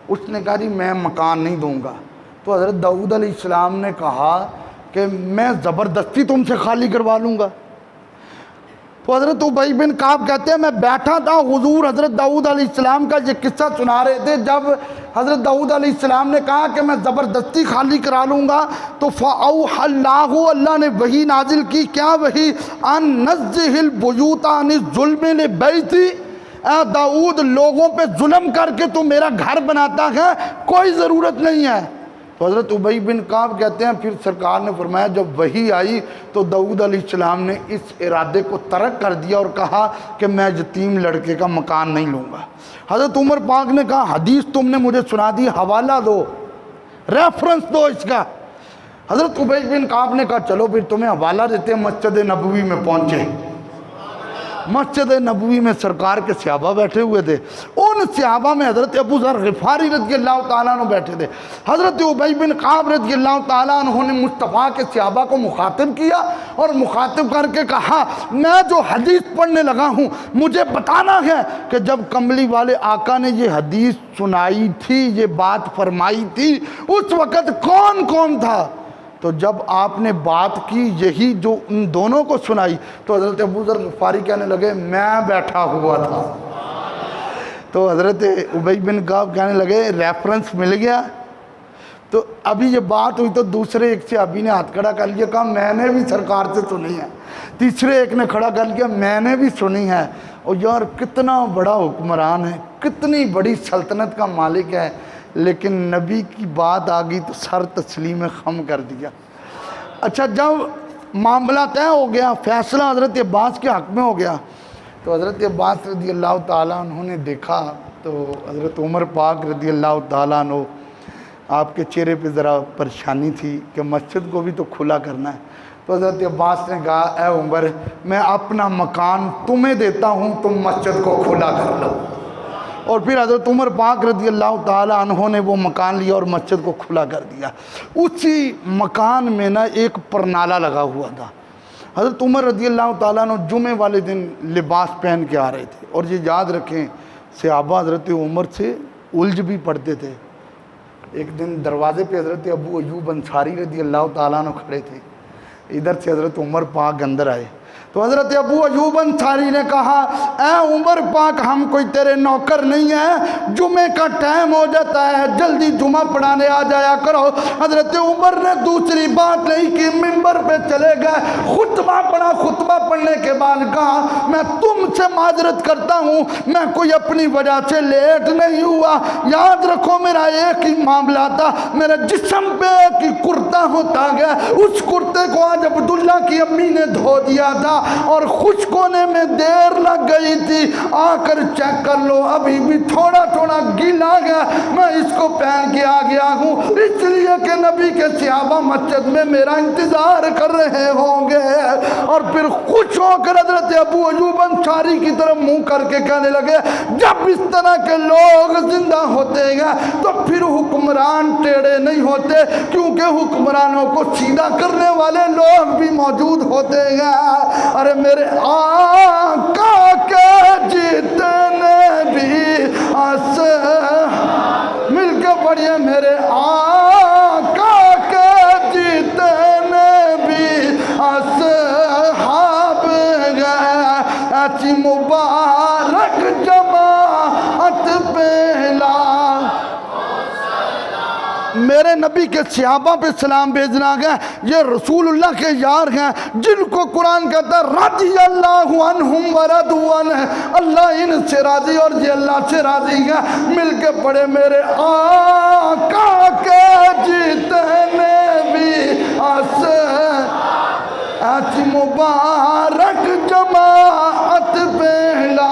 اس نے کہا جی میں مکان نہیں دوں گا۔ تو حضرت داؤد علیہ السلام نے کہا کہ میں زبردستی تم سے خالی کروا لوں گا۔ تو حضرت ابی بن کعب کہتے ہیں میں بیٹھا تھا، حضور حضرت داؤد علیہ السلام کا یہ قصہ سنا رہے تھے۔ جب حضرت داؤد علیہ السلام نے کہا کہ میں زبردستی خالی کرا لوں گا تو فَأَوْحَى اللَّهُ، اللہ نے وحی نازل کی۔ کیا وحی؟ أَن نَزِّهِ الْبُيُوتَ عَنِ الظُّلْمِ لِبَيْتِ، اے داؤد لوگوں پہ ظلم کر کے تو میرا گھر بناتا ہے، کوئی ضرورت نہیں ہے۔ تو حضرت ابی بن کعب کہتے ہیں پھر سرکار نے فرمایا جب وحی آئی تو داؤد علیہ السلام نے اس ارادے کو ترک کر دیا اور کہا کہ میں یتیم لڑکے کا مکان نہیں لوں گا۔ حضرت عمر پاک نے کہا حدیث تم نے مجھے سنا دی، حوالہ دو، ریفرنس دو اس کا۔ حضرت ابی بن کعب نے کہا چلو پھر تمہیں حوالہ دیتے ہیں۔ مسجد نبوی میں پہنچے، مسجد نبوی میں سرکار کے صحابہ بیٹھے ہوئے تھے، ان صحابہ میں حضرت ابو ذر غفاری رضی اللہ تعالیٰ عنہ بیٹھے تھے. حضرت ابی بن کعب رضی اللہ تعالیٰ عنہ نے مصطفیٰ کے صحابہ کو مخاطب کیا اور مخاطب کر کے کہا میں جو حدیث پڑھنے لگا ہوں مجھے بتانا ہے کہ جب کملی والے آقا نے یہ حدیث سنائی تھی، یہ بات فرمائی تھی، اس وقت کون کون تھا؟ تو جب آپ نے بات کی یہی جو ان دونوں کو سنائی تو حضرت ابو ذر غفاری کہنے لگے میں بیٹھا ہوا تھا. تو حضرت ابی بن کعب کہنے لگے ریفرنس مل گیا. تو ابھی یہ بات ہوئی تو دوسرے ایک سے ابھی نے ہاتھ کھڑا کر لیا، کہا میں نے بھی سرکار سے سنی ہے. تیسرے ایک نے کھڑا کر لیا میں نے بھی سنی ہے. اور یار کتنا بڑا حکمران ہے، کتنی بڑی سلطنت کا مالک ہے، لیکن نبی کی بات آ گئی تو سر تسلیم خم کر دیا. اچھا جب معاملہ طے ہو گیا، فیصلہ حضرت عباس کے حق میں ہو گیا، تو حضرت عباس رضی اللہ تعالیٰ عنہ نے دیکھا تو حضرت عمر پاک رضی اللہ تعالیٰ عنہ آپ کے چہرے پہ ذرا پریشانی تھی کہ مسجد کو بھی تو کھلا کرنا ہے. تو حضرت عباس نے کہا اے عمر میں اپنا مکان تمہیں دیتا ہوں، تم مسجد کو کھلا کر لو. اور پھر حضرت عمر پاک رضی اللہ تعالیٰ عنہ نے وہ مکان لیا اور مسجد کو کھلا کر دیا. اسی مکان میں نا ایک پرنالہ لگا ہوا تھا. حضرت عمر رضی اللہ تعالیٰ عنہ جمعے والے دن لباس پہن کے آ رہے تھے. اور یہ یاد رکھیں صحابہ حضرت عمر سے الجھ بھی پڑھتے تھے. ایک دن دروازے پہ حضرت ابو ایوب انصاری رضی اللہ تعالیٰ عنہ کھڑے تھے. ادھر سے حضرت عمر پاک اندر آئے تو حضرت ابو ایوب انصاری نے کہا اے عمر پاک ہم کوئی تیرے نوکر نہیں ہیں، جمعے کا ٹائم ہو جاتا ہے، جلدی جمعہ پڑھانے آ جایا کرو. حضرت عمر نے دوسری بات نہیں کی، ممبر پہ چلے گئے، خطبہ پڑھا. خطبہ پڑھنے کے بعد کہا میں تم سے معذرت کرتا ہوں، میں کوئی اپنی وجہ سے لیٹ نہیں ہوا. یاد رکھو میرا ایک ہی معاملہ تھا، میرے جسم پہ ایک ہی کرتا ہوتا گیا، اس کرتے کو آج عبداللہ کی امی نے دھو دیا تھا اور خشک ہونے میں دیر لگ گئی تھی، آ کر چیک کر لو ابھی بھی تھوڑا تھوڑا گیلا گیا، میں اس کو پہن کے آ گیا ہوں اس لیے کہ نبی کے صحابہ مسجد میں میرا انتظار کر رہے ہوں گے. اور پھر خوش ہو کر حضرت ابو ایوب انصاری کی طرف منہ کر کے کہنے لگے جب اس طرح کے لوگ زندہ ہوتے ہیں تو پھر حکمران ٹیڑے نہیں ہوتے، کیونکہ حکمرانوں کو سیدھا کرنے والے لوگ بھی موجود ہوتے ہیں. ارے میرے آقا کے جیتنے بھی مل کے پڑھیے میرے آقا کے جیتنے بھی اصحاب گئے، ایسی مبارک جماعت پہلا. میرے نبی کے صحابہ پہ سلام بھیجنا گیا، یہ رسول اللہ کے یار ہیں جن کو قرآن کہتا ہے رضی اللہ عنہم ورضوا عنہ، اللہ ان سے راضی اور یہ اللہ سے راضی ہیں. مل کے پڑھے میرے آقا کے جیتنے بھی ایسی مبارک جماعت پہلا.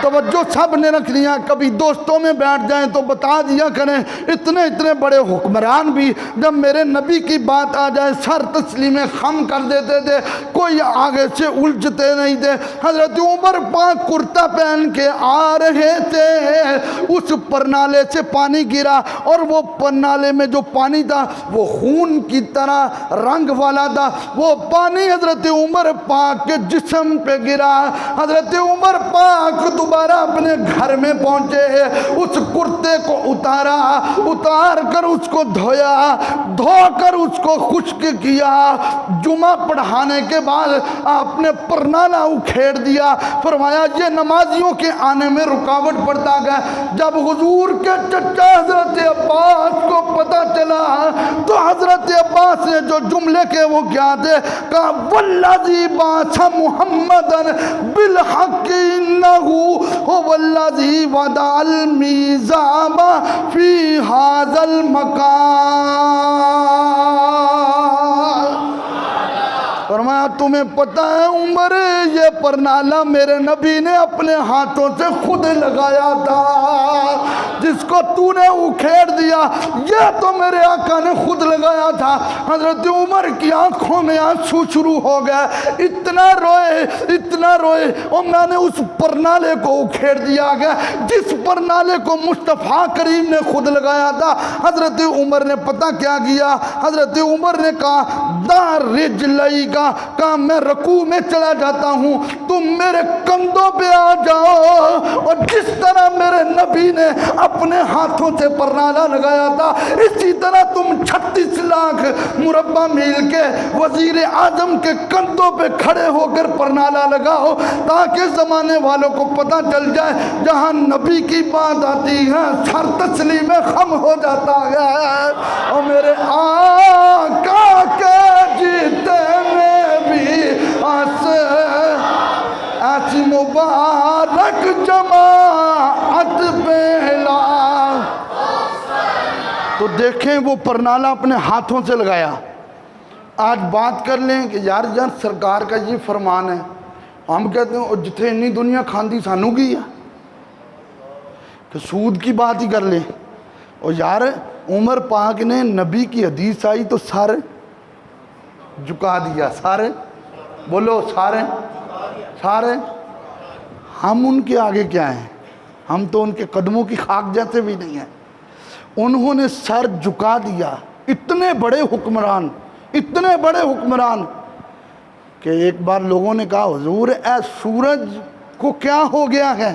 توجہ سب نے رکھنی ہے، کبھی دوستوں میں بیٹھ جائیں تو بتا دیا کریں اتنے بڑے حکمران بھی جب میرے نبی کی بات آ جائے سر تسلیم خم کر دیتے تھے، کوئی آگے سے الجھتے نہیں تھے. حضرت عمر پاک کرتا پہن کے آ رہے تھے، اس پرنالے سے پانی گرا اور وہ پرنالے میں جو پانی تھا وہ خون کی طرح رنگ والا تھا. وہ پانی حضرت عمر پاک کے جسم پہ گرا. حضرت عمر پاک دوبارہ اپنے گھر میں پہنچے، اس کرتے کو اتار کر اس کو دھو کر اس کو خشک کیا. جمعہ پڑھانے کے بعد آپ نے پرنالہ اکھیڑ دیا، فرمایا یہ نمازیوں کے آنے میں رکاوٹ پڑتا گیا. جب حضور کے چچا حضرت عباس کو پتہ چلا تو حضرت عباس نے جو جملے کے وہ کیا تھے، کہا والذی بعث محمدا بالحق انہ هو الذی وضع المیزان فی ھذا المکان. فرمایا تمہیں پتہ ہے عمر یہ پرنالہ میرے نبی نے اپنے ہاتھوں سے خود لگایا تھا، جس کو تو نے اکھیڑ دیا یہ تو میرے آقا نے خود لگایا تھا۔ حضرت عمر کی آنکھوں میں آنسو شروع ہو گئے، اتنا روئے اور میں نے اس پرنالے کو اکھیڑ دیا گیا جس پرنالے کو مصطفیٰ کریم نے خود لگایا تھا۔ حضرت عمر نے پتہ کیا کیا؟ حضرت عمر نے کہا دار رجلئی کا، کہا میں رکوع میں چلا جاتا ہوں، تم میرے کندھوں پہ آ جاؤ، اور جس طرح میرے نبی نے اپنے ہاتھوں سے پرنالہ لگایا تھا اسی طرح تم 36 لاکھ مربع میل کے وزیر اعظم کے کندھوں پہ کھڑے ہو کر پرنالہ لگاؤ، تاکہ زمانے والوں کو پتہ چل جائے جہاں نبی کی بات آتی ہے سر تسلیم خم ہو جاتا ہے۔ اور میرے آقا کے جیتے میں بھی ایسی مبارک جماعت پہلا۔ تو دیکھیں وہ پرنالہ اپنے ہاتھوں سے لگایا۔ آج بات کر لیں کہ یار سرکار کا یہ فرمان ہے، ہم کہتے ہیں جتھے انی دنیا کھاندی سانو کی ہے، کہ سود کی بات ہی کر لیں۔ اور یار عمر پاک نے نبی کی حدیث آئی تو سارے جھکا دیا، سارے بولو سارے ہم ان کے آگے کیا ہیں؟ ہم تو ان کے قدموں کی خاک جیسے بھی نہیں ہیں۔ انہوں نے سر جھکا دیا، اتنے بڑے حکمران کہ ایک بار لوگوں نے کہا حضور اے سورج کو کیا ہو گیا ہے؟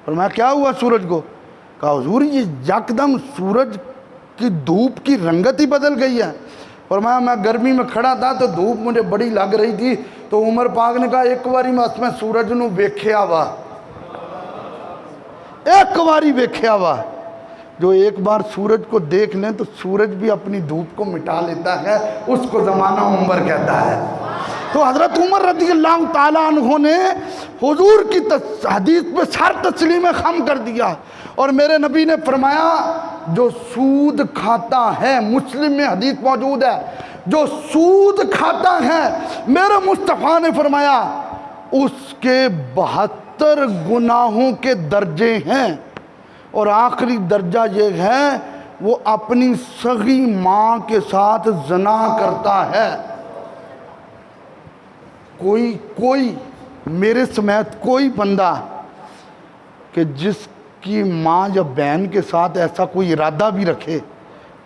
فرمایا کیا ہوا سورج کو؟ کہا حضور یہ یکدم سورج کی دھوپ کی رنگت ہی بدل گئی ہے۔ فرمایا میں گرمی میں کھڑا تھا تو دھوپ مجھے بڑی لگ رہی تھی، تو عمر پاک نے کہا ایک باری میں سورج نو ویکھیا وا، ایک باری ویکھیا وا۔ جو ایک بار سورج کو دیکھ لیں تو سورج بھی اپنی دھوپ کو مٹا لیتا ہے، اس کو زمانہ عمر کہتا ہے۔ تو حضرت عمر رضی اللہ تعالیٰ عنہ نے حضور کی حدیث پہ سر تسلیم خم کر دیا، اور میرے نبی نے فرمایا جو سود کھاتا ہے، مسلم میں حدیث موجود ہے، جو سود کھاتا ہے میرے مصطفیٰ نے فرمایا اس کے 72 گناہوں کے درجے ہیں، اور آخری درجہ یہ ہے وہ اپنی صغی ماں کے ساتھ زنا کرتا ہے۔ کوئی میرے سمیت کوئی بندہ کہ جس کی ماں یا بہن کے ساتھ ایسا کوئی ارادہ بھی رکھے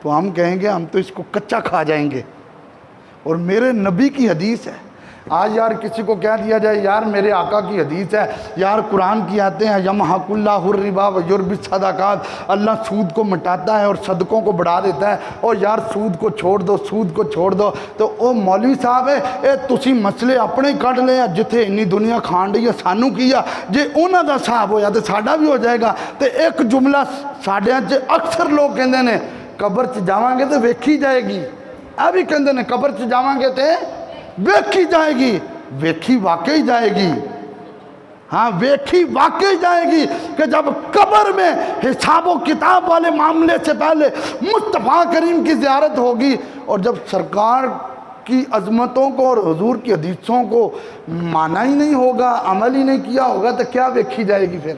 تو ہم کہیں گے ہم تو اس کو کچا کھا جائیں گے۔ اور میرے نبی کی حدیث ہے۔ آج یار کسی کو کہہ دیا جائے یار میرے آقا کی حدیث ہے، یار قرآن کی آتے ہیں یمحق اللہ الربا ویربی الصدقات، اللہ سود کو مٹاتا ہے اور صدقوں کو بڑھا دیتا ہے، اور یار سود کو چھوڑ دو، تو او مولوی صاحب ہے اے تسی مسئلے اپنے ہی کٹ لے، جتھے انی دنیا کھان رہی ہے سانو کیا جے انہاں دا صاحب ہویا تو ساڈا بھی ہو جائے گا۔ تو ایک جملہ ساڈے اکثر لوگ کہندے نے قبر چ جاواں گے تو ویکھی جائے گی، اے بھی کہندے نے قبر چ جاواں گے تے ویکھی جائے گی، ویکھی واقعی جائے گی، ہاں ویکھی واقعی جائے گی کہ جب قبر میں حساب و کتاب والے معاملے سے پہلے مصطفیٰ کریم کی زیارت ہوگی، اور جب سرکار کی عظمتوں کو اور حضور کی حدیثوں کو مانا ہی نہیں ہوگا، عمل ہی نہیں کیا ہوگا، تو کیا ویکھی جائے گی پھر؟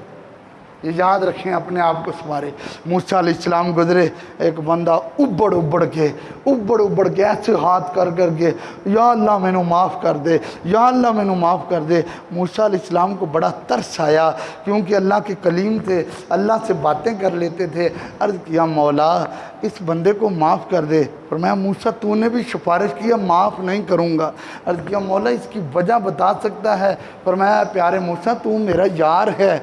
یہ یاد رکھیں اپنے آپ کو سوارے۔ موسیٰ علیہ السلام گزرے، ایک بندہ ابڑ کے ایسے ہاتھ کر کے یا اللہ میں نو معاف کر دے، یا اللہ میں نو معاف کر دے۔ موسیٰ علیہ السلام کو بڑا ترس آیا، کیونکہ اللہ کے کلیم تھے، اللہ سے باتیں کر لیتے تھے۔ عرض کیا مولا اس بندے کو معاف کر دے۔ فرمایا موسیٰ تو نے بھی سفارش کیا، معاف نہیں کروں گا۔ عرض کیا مولا اس کی وجہ بتا سکتا ہے؟ فرمایا پیارے موسیٰ تو میرا یار ہے،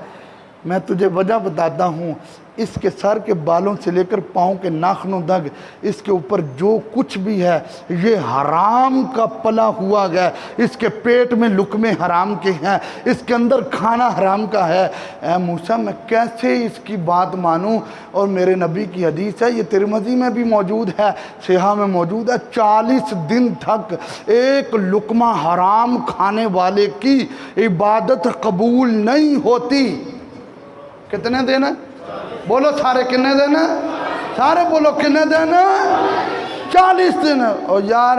میں تجھے وجہ بتاتا ہوں، اس کے سر کے بالوں سے لے کر پاؤں کے ناخنوں تک اس کے اوپر جو کچھ بھی ہے یہ حرام کا پلا ہوا گیا، اس کے پیٹ میں لقمے حرام کے ہیں، اس کے اندر کھانا حرام کا ہے۔ اے موسیٰ میں کیسے اس کی بات مانوں؟ اور میرے نبی کی حدیث ہے، یہ ترمذی میں بھی موجود ہے، صحیح میں موجود ہے، 40 دن تک ایک لقمہ حرام کھانے والے کی عبادت قبول نہیں ہوتی۔ کتنے دن؟ بولو سارے کنے دن؟ سارے بولو کنے دن؟ 40 دن۔ اور یار